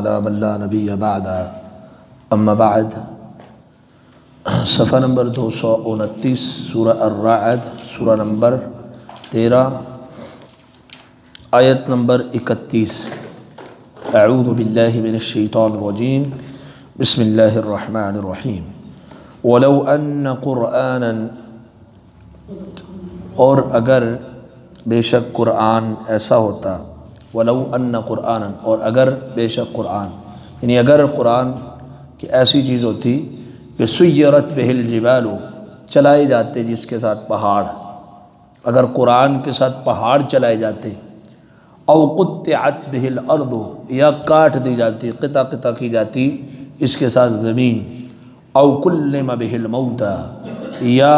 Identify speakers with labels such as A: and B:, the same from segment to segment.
A: علی من لا نبی بعد اما بعد صفحہ نمبر 229 سورہ الرعد سورہ نمبر 13 آیت نمبر 31 اعوذ باللہ من الشیطان الرجیم بسم اللہ الرحمن الرحیم ولو ان قرآنا اور اگر بے شک قرآن ایسا ہوتا ولو ان قرآنا اور اگر بے شک قرآن یعنی اگر قرآن کی ایسی چیز ہوتی کہ سیرت بہ الجبال چلائے جاتے جس کے ساتھ پہاڑ، اگر قرآن کے ساتھ پہاڑ چلائے جاتے، او قطعت بہ الارض یا کاٹ دی جاتی، قطع قطع کی جاتی اس کے ساتھ زمین، او کلم بہ الموتى یا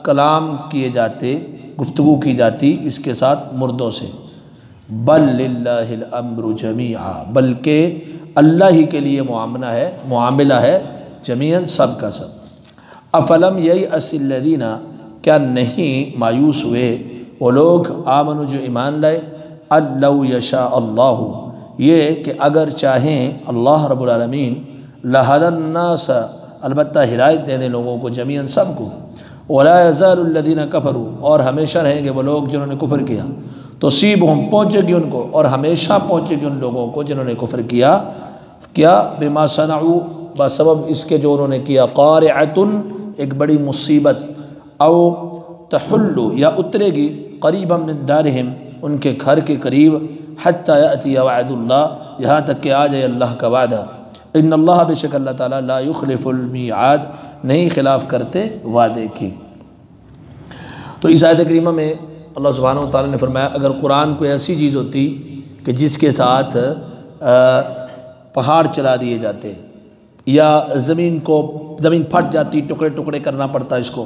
A: کلام کیے جاتے، گفتگو کی جاتی اس کے ساتھ مردوں سے، بل للہ الامر جمیعا بلکہ اللہ ہی کے لیے معاملہ ہے جمیعاً سب کا سب۔ افلم ییأس الذین کیا نہیں مایوس ہوئے وہ لوگ آمنوا جو ایمان لائے، ان لو یشاء اللہ یہ کہ اگر چاہیں اللہ رب العالمین لہدی الناس البتہ ہدایت دے دیں لوگوں کو جمیعاً سب کو، ولا یزال الذین کفروا اور ہمیشہ رہیں گے وہ لوگ جنہوں نے کفر کیا، تصیبہم پہنچے گی ان کو اور ہمیشہ پہنچے گی ان لوگوں کو جنہوں نے کفر کیا بما صنعوا بسبب اس کے جو انہوں نے کیا، قارعۃ ایک بڑی مصیبت، او تحل یا اترے گی قریبا من دارہم ان کے گھر کے قریب، حتی یأتی وعد اللہ یہاں تک کہ آ جائے اللہ کا وعدہ، ان اللہ بے شک اللہ تعالیٰ لا یخلف المیعاد نہیں خلاف کرتے وعدے کی۔ تو اس آیت کریمہ میں اللہ سبحانہ و تعالیٰ نے فرمایا اگر قرآن کوئی ایسی چیز ہوتی کہ جس کے ساتھ پہاڑ چلا دیے جاتے یا زمین پھٹ جاتی، ٹکڑے ٹکڑے کرنا پڑتا اس کو،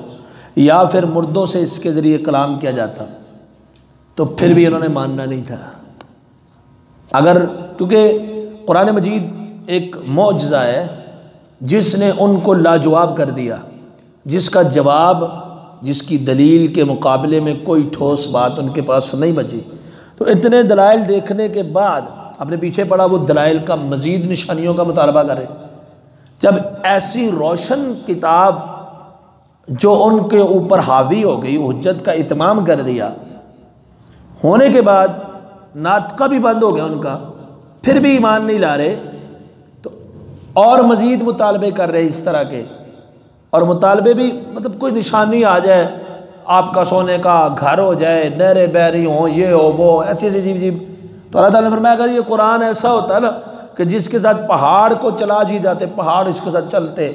A: یا پھر مردوں سے اس کے ذریعے کلام کیا جاتا، تو پھر بھی انہوں نے ماننا نہیں تھا۔ کیونکہ قرآن مجید ایک معجزہ ہے جس نے ان کو لاجواب کر دیا، جس کا جواب، جس کی دلیل کے مقابلے میں کوئی ٹھوس بات ان کے پاس نہیں بچی۔ تو اتنے دلائل دیکھنے کے بعد اپنے پیچھے پڑا وہ دلائل کا مزید نشانیوں کا مطالبہ کرے، جب ایسی روشن کتاب جو ان کے اوپر حاوی ہو گئی، حجت کا اتمام کر دیا، ہونے کے بعد ناطقہ بھی بند ہو گیا ان کا، پھر بھی ایمان نہیں لا رہے، تو اور مزید مطالبے کر رہے اس طرح کے، اور مطالبے بھی مطلب کوئی نشانی آ جائے، آپ کا سونے کا گھر ہو جائے، نہریں بہہ رہی ہوں، یہ ہو وہ، ایسی عجیب تو اللہ تعالیٰ نے فرمایا اگر یہ قرآن ایسا ہوتا ہے نا کہ جس کے ساتھ پہاڑ کو چلا جی جاتے، پہاڑ اس کے ساتھ چلتے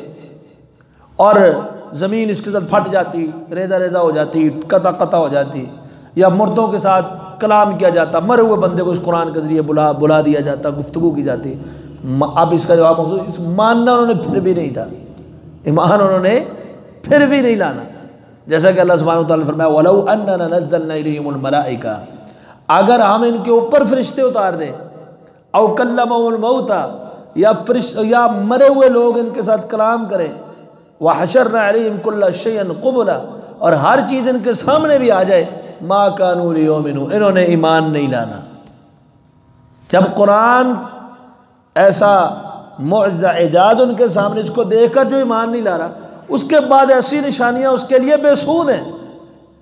A: اور زمین اس کے ساتھ پھٹ جاتی، ریزہ ریزہ ہو جاتی، قطع قطع ہو جاتی، یا مردوں کے ساتھ کلام کیا جاتا، مرے ہوئے بندے کو اس قرآن کے ذریعے بلا دیا جاتا، گفتگو کی جاتی، اب اس کا جواب اس ماننا انہوں نے پھر بھی نہیں تھا، ایمان انہوں نے پھر بھی نہیں لانا، جیسا کہ اللہ سبحانہ وتعالیٰ نے فرمایا وَلَوْ أَنَّنَا نَزَّلْنَا إِلَيْهِمُ الْمَلَائِكَةَ اگر ہم ان کے اوپر فرشتے اتار دیں، او کلمہم الموتى یا مرے ہوئے لوگ ان کے ساتھ کلام کریں، وحشرنا علیہم کل شیء قبلا اور ہر چیز ان کے سامنے بھی آ جائے، ما كانوا لیؤمنوا انہوں نے ایمان نہیں لانا۔ جب قرآن ایسا معجزہ اعجاز ان کے سامنے، اس کو دیکھ کر جو ایمان نہیں لا رہا، اس کے بعد ایسی نشانیاں اس کے لیے بے سود ہیں،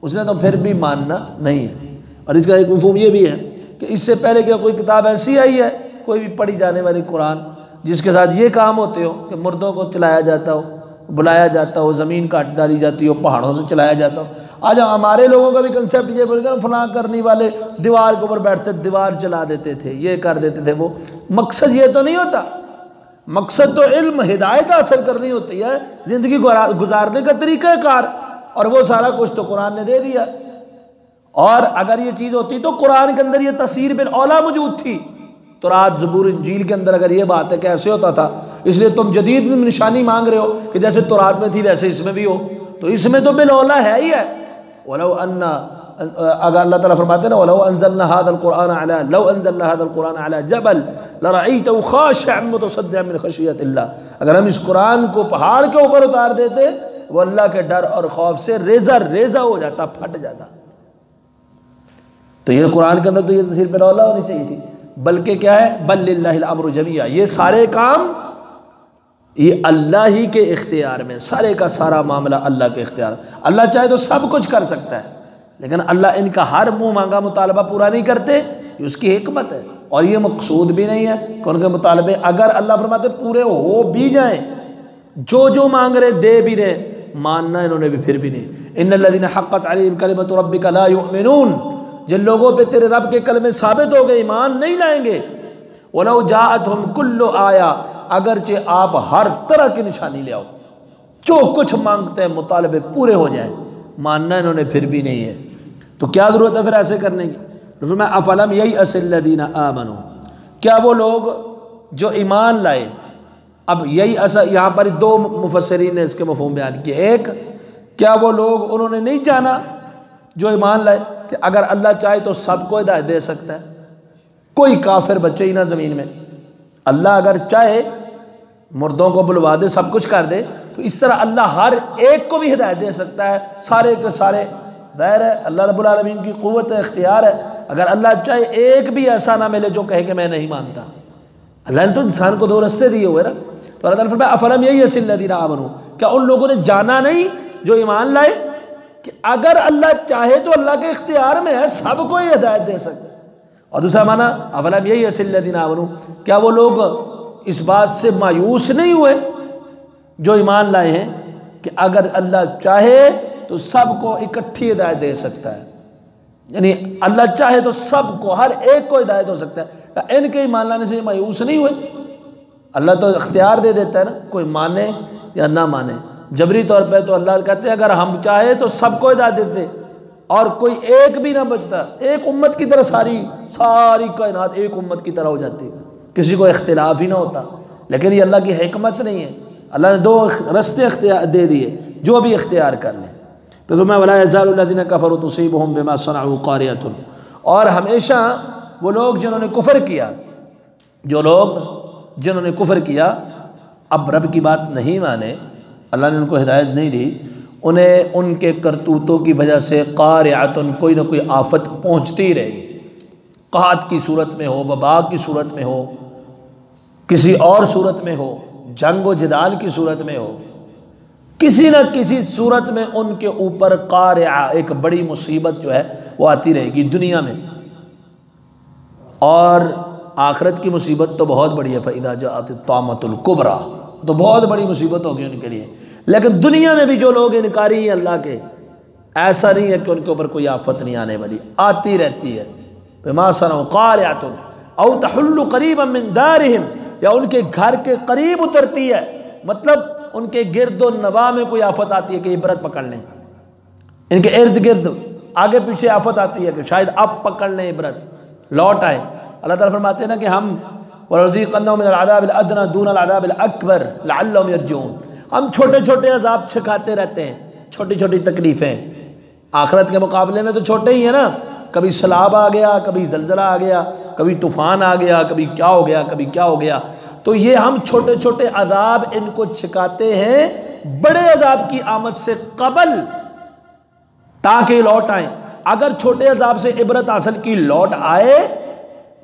A: اس نے تو پھر بھی ماننا نہیں ہے۔ اور اس کا ایک مفہوم یہ بھی ہے کہ اس سے پہلے کیا کوئی کتاب ایسی آئی ہے، کوئی بھی پڑھی جانے والی قرآن جس کے ساتھ یہ کام ہوتے ہو کہ مردوں کو چلایا جاتا ہو، بلایا جاتا ہو، زمین کاٹ ڈالی جاتی ہو، پہاڑوں سے چلایا جاتا ہو۔ آج ہمارے لوگوں کا بھی کنسیپٹ یہ بول گیا فلاں کرنے والے دیوار کے اوپر بیٹھتے دیوار چلا دیتے تھے، یہ کر دیتے تھے، وہ مقصد یہ تو نہیں ہوتا، مقصد تو علم ہدایت حاصل کرنی ہوتی ہے، زندگی گزارنے کا طریقہ کار، اور وہ سارا کچھ تو قرآن نے دے دیا۔ اور اگر یہ چیز ہوتی تو قرآن کے اندر یہ تصویر بالاولیٰ موجود تھی، تو رات زبور انجیل کے اندر اگر یہ بات ہے کہ ایسے ہوتا تھا، اس لیے تم جدید نشانی مانگ رہے ہو کہ جیسے تورات میں تھی ویسے اس میں بھی ہو، تو اس میں تو بالاولیٰ ہے ہی ہے۔ وَلَوْ أَنَّ اگر اللہ تعالیٰ فرماتے ہیں نا وَلَوْ أَنزَلْنَا هَذَا الْقُرْآنَ عَلَى لَوْ أَنزَلْنَا هَذَا الْقُرْآنَ عَلَى جَبَلٍ لَرَأَيْتَهُ خَاشِعًا مُتَصَدِّعًا مِنْ خَشْيَةِ اللَّهِ اگر ہم اس قرآن کو پہاڑ کے اوپر اتار دیتے وہ اللہ کے ڈر اور خوف سے ریزہ ریزہ ہو جاتا، پھٹ جاتا۔ تو یہ قرآن کے اندر تو یہ تصویر بالاولیٰ ہونی چاہیے تھی، بلکہ کیا ہے، بل للہ الامر جمیعا، یہ سارے کام یہ اللہ ہی کے اختیار میں، سارے کا سارا معاملہ اللہ کے اختیار میں۔ اللہ چاہے تو سب کچھ کر سکتا ہے، لیکن اللہ ان کا ہر منہ مانگا مطالبہ پورا نہیں کرتے، یہ اس کی حکمت ہے، اور یہ مقصود بھی نہیں ہے کہ ان کے مطالبے اگر اللہ فرماتے پورے ہو بھی جائیں، جو مانگ رہے دے بھی رہے، ماننا انہوں نے بھی پھر بھی نہیں۔ ان الذین حقت علیہم کلمۃ ربک لا یؤمنون، جن لوگوں پہ تیرے رب کے کلمے ثابت ہو گئے ایمان نہیں لائیں گے۔ وَلَوْ جَاءَتْهُمْ كُلُّ آیَةٍ، اگرچہ آپ ہر طرح کی نشانی لے آؤ، جو کچھ مانگتے ہیں مطالبے پورے ہو جائیں، ماننا انہوں نے پھر بھی نہیں ہے۔ تو کیا ضرورت ہے پھر ایسے کرنے کی؟ فرمایا افلم ییأس الذین آمنوا، کیا وہ لوگ جو ایمان لائے۔ اب ییأس یہاں پر دو مفسرین نے اس کے مفہوم بیان کیے، ایک کیا وہ لوگ انہوں نے نہیں جانا جو ایمان لائے کہ اگر اللہ چاہے تو سب کو ہدایت دے سکتا ہے، کوئی کافر بچے ہی نہ زمین میں، اللہ اگر چاہے مردوں کو بلوا دے سب کچھ کر دے، تو اس طرح اللہ ہر ایک کو بھی ہدایت دے سکتا ہے، سارے کے سارے۔ ظاہر ہے اللہ رب العالمین کی قوت اختیار ہے، اگر اللہ چاہے ایک بھی ایسا نہ ملے جو کہے کہ میں نہیں مانتا۔ اللہ نے تو انسان کو دو رستے دیے ہوئے نا، تو اللہ تعالیٰ فرمایا افلم ییأس الذین آمنوا، کیا ان لوگوں نے جانا نہیں جو ایمان لائے کہ اگر اللہ چاہے تو اللہ کے اختیار میں ہے، سب کو ہی ہدایت دے سکتا ہے۔ اور دوسرا معنی افلم ییأس الذین آمنوا، کیا وہ لوگ اس بات سے مایوس نہیں ہوئے جو ایمان لائے ہیں کہ اگر اللہ چاہے تو سب کو اکٹھی ہدایت دے سکتا ہے، یعنی اللہ چاہے تو سب کو، ہر ایک کو ہدایت ہو سکتا ہے، ان کے ایمان لانے سے مایوس نہیں ہوئے؟ اللہ تو اختیار دے دیتا ہے نا، کوئی مانے یا نہ مانے۔ جبری طور پہ تو اللہ کہتے ہیں اگر ہم چاہے تو سب کو ہدایت دیتے اور کوئی ایک بھی نہ بچتا، ایک امت کی طرح ساری کائنات ایک امت کی طرح ہو جاتی، کسی کو اختلاف ہی نہ ہوتا۔ لیکن یہ اللہ کی حکمت نہیں ہے، اللہ نے دو رستے اختیار دے دیے، جو بھی اختیار کر لیں۔ پھر فرمایا وَلَا يَزَالُ الَّذِينَ كَفَرُوا تُصِيبُهُم بِمَا صَنَعُوا قَارِعَةٌ، اور ہمیشہ وہ لوگ جنہوں نے کفر کیا، جنہوں نے کفر کیا، اب رب کی بات نہیں مانے، اللہ نے ان کو ہدایت نہیں دی، انہیں ان کے کرتوتوں کی وجہ سے قارعۃ، کوئی نہ کوئی آفت پہنچتی رہے گی، قحط کی صورت میں ہو، وبا کی صورت میں ہو، کسی اور صورت میں ہو، جنگ و جدال کی صورت میں ہو، کسی نہ کسی صورت میں ان کے اوپر قارعہ، ایک بڑی مصیبت جو ہے وہ آتی رہے گی دنیا میں۔ اور آخرت کی مصیبت تو بہت بڑی ہے، فَإِذَا جَاءَتِ الطَّامَّةُ الْكُبْرَى، تو بہت بڑی مصیبت ہوگی ان کے لیے۔ لیکن دنیا میں بھی جو لوگ انکاری ہیں اللہ کے، ایسا نہیں ہے کہ ان کے اوپر کوئی آفت نہیں آنے والی، آتی رہتی ہے۔ بِمَا صَنَعُوا قَارِعَةٌ أَوْ تَحُلُّ قَرِيبًا مِّن دَارِهِمْ، یا ان کے گھر کے قریب اترتی ہے، مطلب ان کے گرد و نواح میں کوئی آفت آتی ہے کہ عبرت پکڑ لیں، ان کے ارد گرد آگے پیچھے آفت آتی ہے کہ شاید اب پکڑ لیں، عبرت لوٹ آئے۔ اللہ تعالیٰ فرماتے ہیں نا کہ ہم وَلَنُذِيقَنَّهُم مِّنَ الْعَذَابِ الْأَدْنَىٰ دُونَ الْعَذَابِ الْأَكْبَرِ لَعَلَّهُمْ يَرْجِعُونَ، ہم چھوٹے چھوٹے عذاب چھکاتے رہتے ہیں، چھوٹی چھوٹی تکلیفیں، آخرت کے مقابلے میں تو چھوٹے ہی ہیں نا، کبھی سیلاب آ گیا، کبھی زلزلہ آ گیا، کبھی طوفان آ گیا، کبھی کیا ہو گیا، کبھی کیا ہو گیا۔ تو یہ ہم چھوٹے چھوٹے عذاب ان کو چھکاتے ہیں بڑے عذاب کی آمد سے قبل، تاکہ لوٹ آئیں۔ اگر چھوٹے عذاب سے عبرت حاصل کی لوٹ آئے،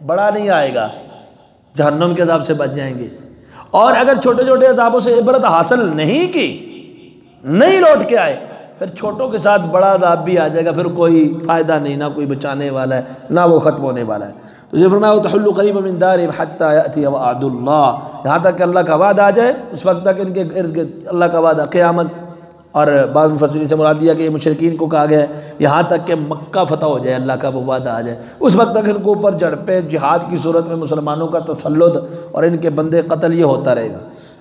A: بڑا نہیں آئے گا، جہنم کے عذاب سے بچ جائیں گے۔ اور اگر چھوٹے چھوٹے عذابوں سے عبرت حاصل نہیں کی، نہیں لوٹ کے آئے، پھر چھوٹوں کے ساتھ بڑا عذاب بھی آ جائے گا، پھر کوئی فائدہ نہیں، نہ کوئی بچانے والا ہے، نہ وہ ختم ہونے والا ہے۔ تو جب فرمایا تحل قریبا من دارہم حتی یأتی وعد اللہ، یہاں تک کہ اللہ کا وعدہ آ جائے، اس وقت تک ان کے ارد گرد اللہ کا وعدہ قیامت۔ اور بعض مفسرین سے مراد دیا کہ یہ مشرکین کو کہا گیا ہے یہاں تک کہ مکہ فتح ہو جائے، اللہ کا وہ وعدہ آ جائے، اس وقت تک ان کو اوپر جھڑپیں، جہاد کی صورت میں مسلمانوں کا تسلط اور ان کے بندے قتل یہ ہوتا رہے گا۔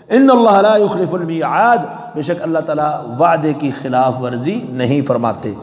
A: ان اللہ لا یخلف المیعاد، بے شک اللہ تعالیٰ وعدے کی خلاف ورزی نہیں فرماتے۔